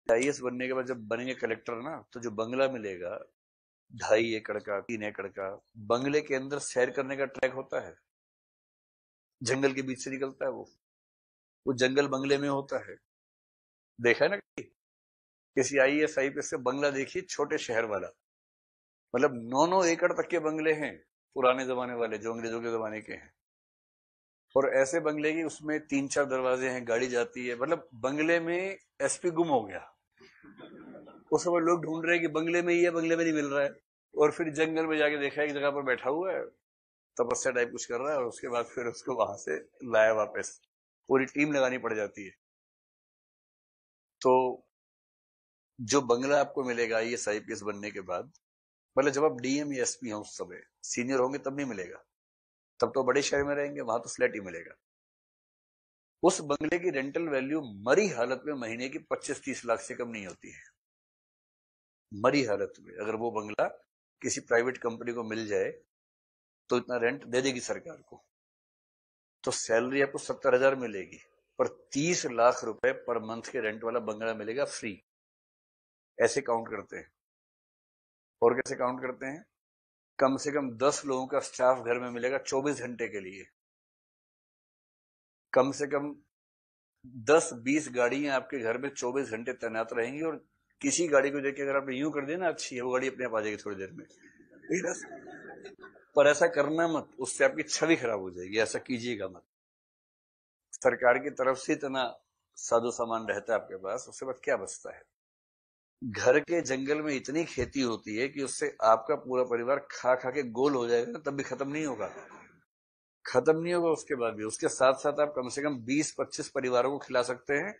IAS बनने के बाद जब बनेंगे कलेक्टर ना, तो जो बंगला मिलेगा 2.5 एकड़ का, 3 एकड़ का, बंगले के अंदर सैर करने का ट्रैक होता है, जंगल के बीच से निकलता है वो जंगल बंगले में होता है। देखा है ना किसी आईएएस आईपीएस से बंगला देखिए, छोटे शहर वाला, मतलब 9-9 एकड़ तक के बंगले हैं, पुराने जमाने वाले जो अंग्रेजों के जमाने के हैं। और ऐसे बंगले की उसमें 3-4 दरवाजे हैं, गाड़ी जाती है, मतलब बंगले में एसपी गुम हो गया। उस समय लोग ढूंढ रहे हैं कि बंगले में ही है, बंगले में नहीं मिल रहा है। और फिर जंगल में जाके देखा एक जगह पर बैठा हुआ है, तपस्या टाइप कुछ कर रहा है, और उसके बाद फिर उसको वहां से लाया वापस। पूरी टीम लगानी पड़ जाती है। तो जो बंगला आपको मिलेगा आईएएस आईपीएस बनने के बाद, मतलब जब आप डीएम या एसपी हो, उस समय सीनियर होंगे तब नहीं मिलेगा, तब तो बड़े शहर में रहेंगे, वहां तो फ्लैट ही मिलेगा। उस बंगले की रेंटल वैल्यू मरी हालत में महीने की 25-30 लाख से कम नहीं होती है। मरी हालत में अगर वो बंगला किसी प्राइवेट कंपनी को मिल जाए तो इतना रेंट दे देगी सरकार को। तो सैलरी आपको 70,000 मिलेगी, पर 30 लाख रुपए पर मंथ के रेंट वाला बंगला मिलेगा फ्री। ऐसे काउंट करते हैं। और कैसे काउंट करते हैं? कम से कम 10 लोगों का स्टाफ घर में मिलेगा 24 घंटे के लिए। कम से कम 10-20 गाड़ियां आपके घर में 24 घंटे तैनात रहेंगी, और किसी गाड़ी को देख के अगर आपने यूं कर दिया ना अच्छी है, वो गाड़ी अपने आप आ जाएगी थोड़ी देर में। पर ऐसा करना मत, उससे आपकी छवि खराब हो जाएगी, ऐसा कीजिएगा मत। सरकार की तरफ से इतना साधु सामान रहता है आपके पास, उसके बाद क्या बचता है? घर के जंगल में इतनी खेती होती है कि उससे आपका पूरा परिवार खा खा के गोल हो जाएगा, तब भी खत्म नहीं होगा। खत्म नहीं होगा उसके बाद भी। उसके साथ साथ आप कम से कम 20-25 परिवारों को खिला सकते हैं,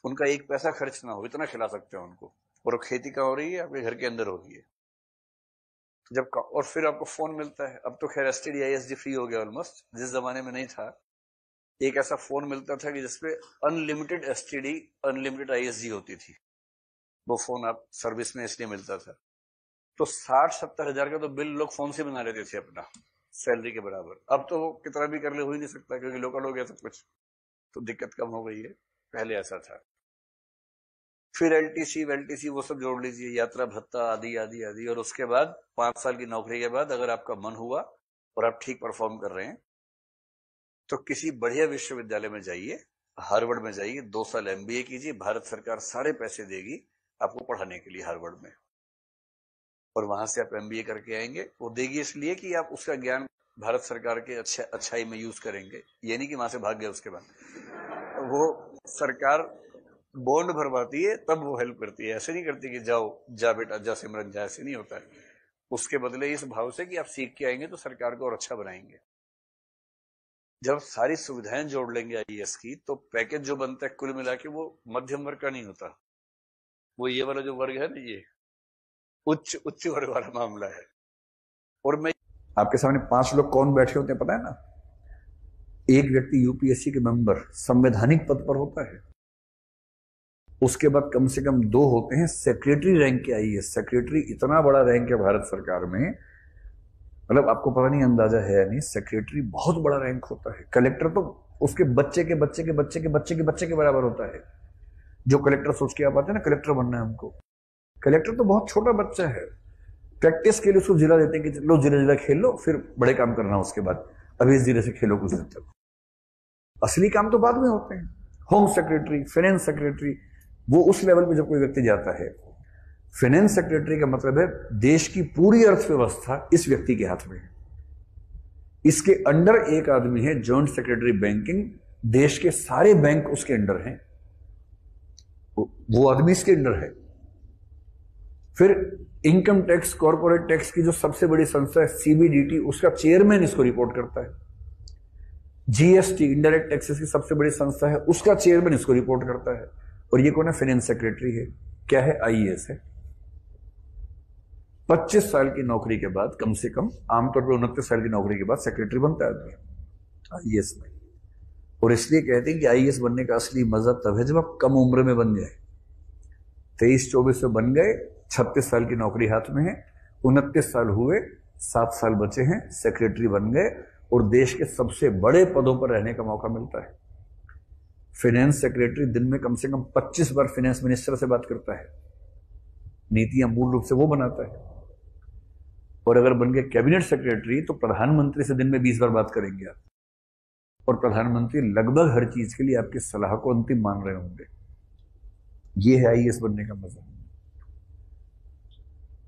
उनका एक पैसा खर्च ना हो, इतना खिला सकते हैं उनको। और खेती कहाँ हो रही है? आपके घर के अंदर हो रही है। और फिर आपको फोन मिलता है। अब तो खैर एसटीडी आईएसडी फ्री हो गया ऑलमोस्ट, जिस जमाने में नहीं था। एक ऐसा फोन मिलता था कि जिसपे अनलिमिटेड एसटीडी अनलिमिटेड आईएसडी होती थी। वो फोन आप सर्विस में इसलिए मिलता था। तो 60-70 हजार का तो बिल लोग फोन से बना लेते थे अपना, सैलरी के बराबर। अब तो वो कितना भी कर ले, हो ही नहीं सकता, क्योंकि लोकल हो गया सब कुछ, तो दिक्कत कम हो गई है। पहले ऐसा था। फिर एलटीसी वेलटीसी वो सब जोड़ लीजिए, यात्रा भत्ता आदि आदि आदि। और उसके बाद 5 साल की नौकरी के बाद अगर आपका मन हुआ और आप ठीक परफॉर्म कर रहे हैं, तो किसी बढ़िया विश्वविद्यालय में जाइए, हार्वर्ड में जाइए, 2 साल एमबीए कीजिए। भारत सरकार सारे पैसे देगी आपको पढ़ाने के लिए हार्वर्ड में, और वहां से आप एमबीए करके आएंगे। वो देगी इसलिए कि आप उसका ज्ञान भारत सरकार के अच्छाई में यूज करेंगे, ये नहीं कि वहां से भाग गए उसके बाद। वो सरकार बॉन्ड भरवाती है, तब वो हेल्प करती है। ऐसे नहीं करती कि जाओ जा बेटा जा सिमरन जा, ऐसे नहीं होता है। उसके बदले इस भाव से कि आप सीख के आएंगे तो सरकार को और अच्छा बनाएंगे। जब सारी सुविधाएं जोड़ लेंगे आईएएस की, तो पैकेज जो बनता है कुल मिला के वो मध्यम वर्ग का नहीं होता। वो ये वाला जो वर्ग है ना, ये उच्च उच्च वर्ग वाला मामला है। और मैं आपके सामने 5 लोग कौन बैठे होते हैं पता है ना? एक व्यक्ति यूपीएससी के मेंबर संवैधानिक पद पर होता है। उसके बाद कम से कम 2 होते हैं सेक्रेटरी रैंक के आईएएस। सेक्रेटरी इतना बड़ा रैंक है भारत सरकार में, मतलब आपको पता नहीं अंदाजा है या नहीं, सेक्रेटरी बहुत बड़ा रैंक होता है। कलेक्टर तो उसके बच्चे के बच्चे के बच्चे के बच्चे के बच्चे के बराबर होता है। जो कलेक्टर सोच के आप आते हैं ना, कलेक्टर बनना है हमको, कलेक्टर तो बहुत छोटा बच्चा है। प्रैक्टिस के लिए उसको जिला देते हैं कि लो जिला जिला खेल लो, फिर बड़े काम करना उसके बाद, अभी इस जिले से खेलो कुछ दिन तक। असली काम तो बाद में होते हैं। होम सेक्रेटरी, फाइनेंस सेक्रेटरी, वो उस लेवल पे जब कोई व्यक्ति जाता है। फाइनेंस सेक्रेटरी का मतलब है देश की पूरी अर्थव्यवस्था इस व्यक्ति के हाथ में है। इसके अंडर एक आदमी है जॉइंट सेक्रेटरी बैंकिंग, देश के सारे बैंक उसके अंडर हैं, वो आदमी इसके अंडर है। फिर इनकम टैक्स कॉर्पोरेट टैक्स की जो सबसे बड़ी संस्था है सीबीडीटी, उसका चेयरमैन इसको रिपोर्ट करता है। जीएसटी इंडायरेक्ट टैक्सेस की सबसे बड़ी संस्था है, उसका चेयरमैन इसको रिपोर्ट करता है। और ये कौन है? फाइनेंस सेक्रेटरी है। क्या है? आईएएस है। 25 साल की नौकरी के बाद, कम से कम आमतौर पर 29 साल की नौकरी के बाद सेक्रेटरी बनता है आदमी आईएएस में। और इसलिए कहते हैं कि आईएएस बनने का असली मजा तब है जब आप कम उम्र में बन जाए। 23-24 में बन गए, 36 साल की नौकरी हाथ में है, 29 साल हुए, 7 साल बचे हैं, सेक्रेटरी बन गए, और देश के सबसे बड़े पदों पर रहने का मौका मिलता है। फाइनेंस सेक्रेटरी दिन में कम से कम 25 बार फाइनेंस मिनिस्टर से बात करता है, नीतियां मूल रूप से वो बनाता है। और अगर बन गए कैबिनेट सेक्रेटरी तो प्रधानमंत्री से दिन में 20 बार बात करेंगे आप, और प्रधानमंत्री लगभग हर चीज के लिए आपकी सलाह को अंतिम मान रहे होंगे। ये है आईएएस बनने का मजा।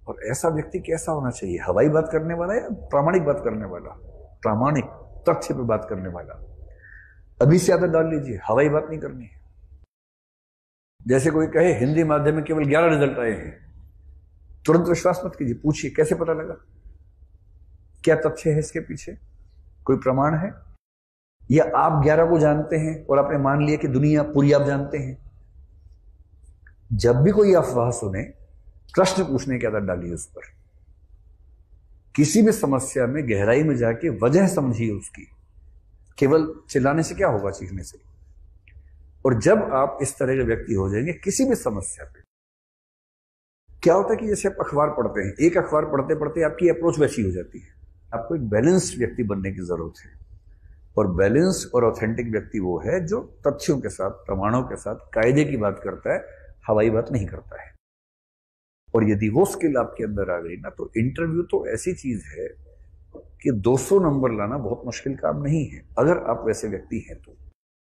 और ऐसा व्यक्ति कैसा होना चाहिए? हवाई बात करने वाला या प्रामाणिक बात करने वाला? प्रामाणिक, तथ्य पे बात करने वाला। अभी से आदत डाल लीजिए, हवाई बात नहीं करनी है। जैसे कोई कहे हिंदी माध्यम में केवल 11 रिजल्ट आए हैं, तुरंत विश्वास मत कीजिए, पूछिए कैसे पता लगा, क्या तथ्य है इसके पीछे, कोई प्रमाण है, या आप 11 को जानते हैं और आपने मान लिया कि दुनिया पूरी आप जानते हैं। जब भी कोई अफवाह सुने, प्रश्न पूछने की आदत डालिए उस पर। किसी भी समस्या में गहराई में जाके वजह समझिए उसकी, केवल चिल्लाने से क्या होगा, चीखने से। और जब आप इस तरह के व्यक्ति हो जाएंगे किसी भी समस्या पे, क्या होता है कि जैसे आप अखबार पढ़ते हैं, एक अखबार पढ़ते पढ़ते आपकी अप्रोच वैसी हो जाती है। आपको एक बैलेंस्ड व्यक्ति बनने की जरूरत है, और बैलेंस और ऑथेंटिक व्यक्ति वो है जो तथ्यों के साथ, प्रमाणों के साथ, कायदे की बात करता है, हवाई बात नहीं करता है। और यदि वो स्किल आपके अंदर आ गई ना, तो इंटरव्यू तो ऐसी चीज है कि 200 नंबर लाना बहुत मुश्किल काम नहीं है, अगर आप वैसे व्यक्ति हैं तो।